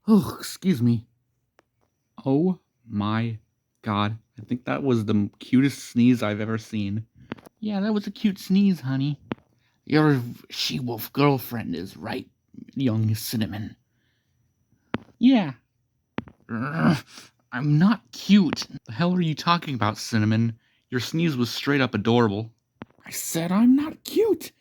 Oh, excuse me. Oh my god. I think that was the cutest sneeze I've ever seen. Yeah, that was a cute sneeze, honey. Your she-wolf girlfriend is right, young Cinnamon. Yeah. I'm not cute. The hell are you talking about, Cinnamon? Your sneeze was straight up adorable. I said I'm not cute.